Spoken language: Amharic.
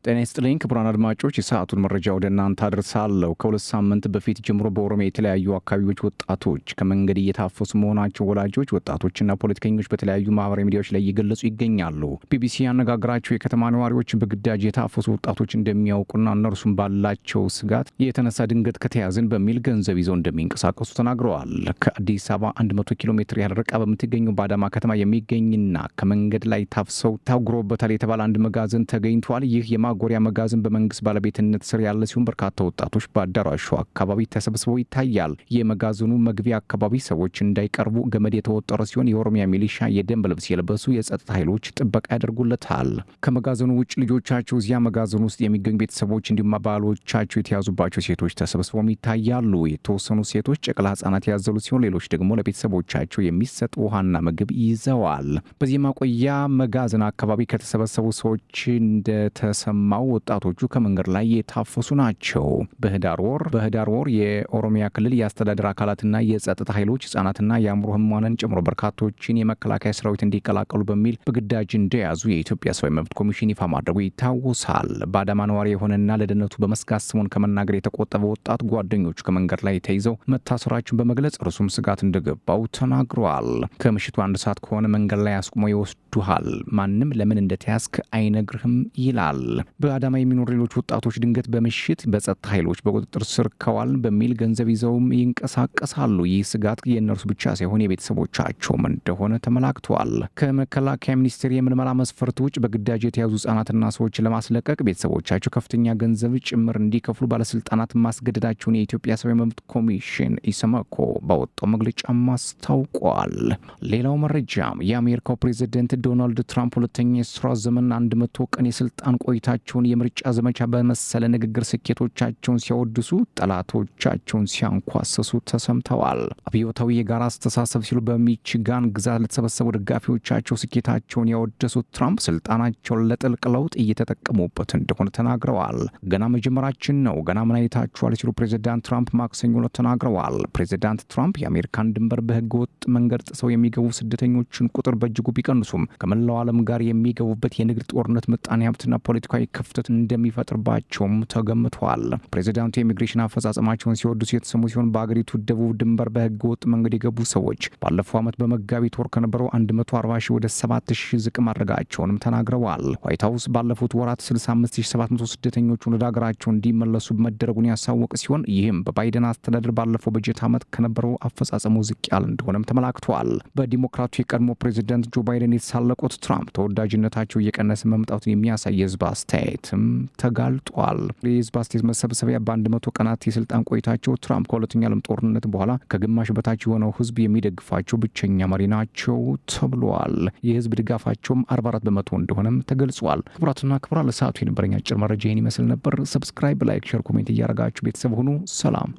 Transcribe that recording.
ጤና ይስጥልኝ ክቡራን አድማጮች፣ የሰዓቱን መረጃ ወደ እናንተ አደርሳለሁ። ከሁለት ሳምንት በፊት ጀምሮ በኦሮሚያ የተለያዩ አካባቢዎች ወጣቶች ከመንገድ እየታፈሱ መሆናቸው ወላጆች፣ ወጣቶችና ፖለቲከኞች በተለያዩ ማህበራዊ ሚዲያዎች ላይ እየገለጹ ይገኛሉ። ቢቢሲ ያነጋገራቸው የከተማ ነዋሪዎች በግዳጅ የታፈሱ ወጣቶች እንደሚያውቁና እነርሱም ባላቸው ስጋት የተነሳ ድንገት ከተያዝን በሚል ገንዘብ ይዘው እንደሚንቀሳቀሱ ተናግረዋል። ከአዲስ አበባ 100 ኪሎ ሜትር ያህል ርቃ በምትገኘው በአዳማ ከተማ የሚገኝና ከመንገድ ላይ ታፍሰው ታጉሮበታል የተባለ አንድ መጋዘን ተገኝቷል። ይህ የማጎሪያ መጋዘን በመንግስት ባለቤትነት ስር ያለ ሲሆን በርካታ ወጣቶች በአዳራሹ አካባቢ ተሰብስበው ይታያል። የመጋዘኑ መግቢያ አካባቢ ሰዎች እንዳይቀርቡ ገመድ የተወጠረ ሲሆን የኦሮሚያ ሚሊሻ የደንብ ልብስ የለበሱ የጸጥታ ኃይሎች ጥበቃ ያደርጉለታል። ከመጋዘኑ ውጭ ልጆቻቸው እዚያ መጋዘኑ ውስጥ የሚገኙ ቤተሰቦች እንዲሁም ባሎቻቸው የተያዙባቸው ሴቶች ተሰብስበው ይታያሉ። የተወሰኑ ሴቶች ጨቅላ ህጻናት ያዘሉ ሲሆን ሌሎች ደግሞ ለቤተሰቦቻቸው የሚሰጥ ውሃና ምግብ ይዘዋል። በዚህ ማቆያ መጋዘን አካባቢ ከተሰበሰቡ ሰዎች እንደተሰማው ወጣቶቹ ከመንገድ ላይ የታፈሱ ናቸው። በህዳር ወር የኦሮሚያ ክልል የአስተዳደር አካላትና የጸጥታ ኃይሎች ህጻናትና የአእምሮ ህሙማንን ጨምሮ በርካቶችን የመከላከያ ሰራዊት እንዲቀላቀሉ በሚል በግዳጅ እንደያዙ የኢትዮጵያ ሰብአዊ መብት ኮሚሽን ይፋ ማድረጉ ይታወሳል። በአዳማ ነዋሪ የሆነና ለደህንነቱ በመስጋት ስሙን ከመናገር የተቆጠበ ወጣት ጓደኞቹ ከመንገድ ላይ ተይዘው መታሰራቸውን በመግለጽ እርሱም ስጋት እንደገባው ተናግረዋል። ከምሽቱ 1 ሰዓት ከሆነ መንገድ ላይ አስቁመው ይወስዱሃል፣ ማንም ለምን እንደተያዝክ አይነግርህም ይላል። በአዳማ የሚኖሩ ሌሎች ወጣቶች ድንገት በምሽት በጸጥታ ኃይሎች በቁጥጥር ስር ከዋልን በሚል ገንዘብ ይዘውም ይንቀሳቀሳሉ። ይህ ስጋት የእነርሱ ብቻ ሳይሆን የቤተሰቦቻቸውም እንደሆነ ተመላክቷል። ከመከላከያ ሚኒስቴር የምልመላ መስፈርት ውጭ በግዳጅ የተያዙ ህጻናትና ሰዎች ለማስለቀቅ ቤተሰቦቻቸው ከፍተኛ ገንዘብ ጭምር እንዲከፍሉ ባለስልጣናት ማስገደዳቸውን የኢትዮጵያ ሰብአዊ መብት ኮሚሽን ኢሰመኮ ባወጣው መግለጫም አስታውቋል። ሌላው መረጃም የአሜሪካው ፕሬዚደንት ዶናልድ ትራምፕ ሁለተኛ የስራ ዘመን 100 ቀን የስልጣን ቆይታቸውን የምርጫ ዘመቻ በመሰለ ንግግር ስኬቶቻቸውን ሲያወድሱ ጠላቶቻቸውን ሲያንኳሰሱ ተሰምተዋል። አብዮታዊ የጋራ አስተሳሰብ ሲሉ በሚችጋን ግዛት ለተሰበሰቡ ደጋፊዎቻቸው ስኬታቸውን ያወደሱት ትራምፕ ስልጣናቸውን ለጥልቅ ለውጥ እየተጠቀሙበት እንደሆነ ተናግረዋል። ገና መጀመራችን ነው፣ ገና ምን አይታችኋል ሲሉ ፕሬዚዳንት ትራምፕ ማክሰኞ ዕለት ተናግረዋል። ፕሬዚዳንት ትራምፕ የአሜሪካን ድንበር በህገ ወጥ መንገድ ጥሰው የሚገቡ ስደተኞችን ቁጥር በእጅጉ ቢቀንሱም ከመላው ዓለም ጋር የሚገቡበት የንግድ ጦርነት ምጣኔ ሀብትና ፖለቲካዊ ክፍተት እንደሚፈጥርባቸውም ተገምቷል። ፕሬዚዳንቱ የኢሚግሬሽን አፈጻጸማቸውን ሲወድሱ የተሰሙ ሲሆን በአገሪቱ ደቡብ ድንበር በህገ ወጥ መንገድ የገቡ ሰዎች ባለፈው ዓመት በመጋቢት ወር ከነበረው 140 ሺህ ወደ 7 ሺህ ዝቅ ማድረጋቸውንም ተናግረዋል። ዋይት ሀውስ ባለፉት ወራት 65700 ስደተኞች ወደ ሀገራቸው እንዲመለሱ መደረጉን ያሳወቀ ሲሆን ይህም በባይደን አስተዳደር ባለፈው በጀት ዓመት ከነበረው አፈጻጸሙ ዝቅ ያለ እንደሆነም ተመላክቷል። በዲሞክራቱ የቀድሞ ፕሬዚዳንት ጆ ባይደን የተሳለቁት ትራምፕ ተወዳጅነታቸው እየቀነሰ መምጣቱን የሚያሳይ የህዝብ አስተያየትም ተጋልጧል። የህዝብ አስተያየት መሰብሰቢያ በ100 ቀናት የስልጣን ቆይታቸው ትራምፕ ከሁለተኛው ዓለም ጦርነት በኋላ ከግማሽ በታች የሆነው ህዝብ የሚደግፋቸው ብቸኛ መሪ ናቸው ተብሏል። የህዝብ ድጋፋቸውም 44 በመቶ እንደሆነም ተገልጿል። ክቡራትና ክቡራን ለሰዓቱ የነበረኝ አጭር መረጃ ይህን ይመስል ነበር። ሰብስክራይብ፣ ላይክ፣ ሼር፣ ኮሜንት እያደረጋችሁ ቤተሰብ ሁኑ። ሰላም።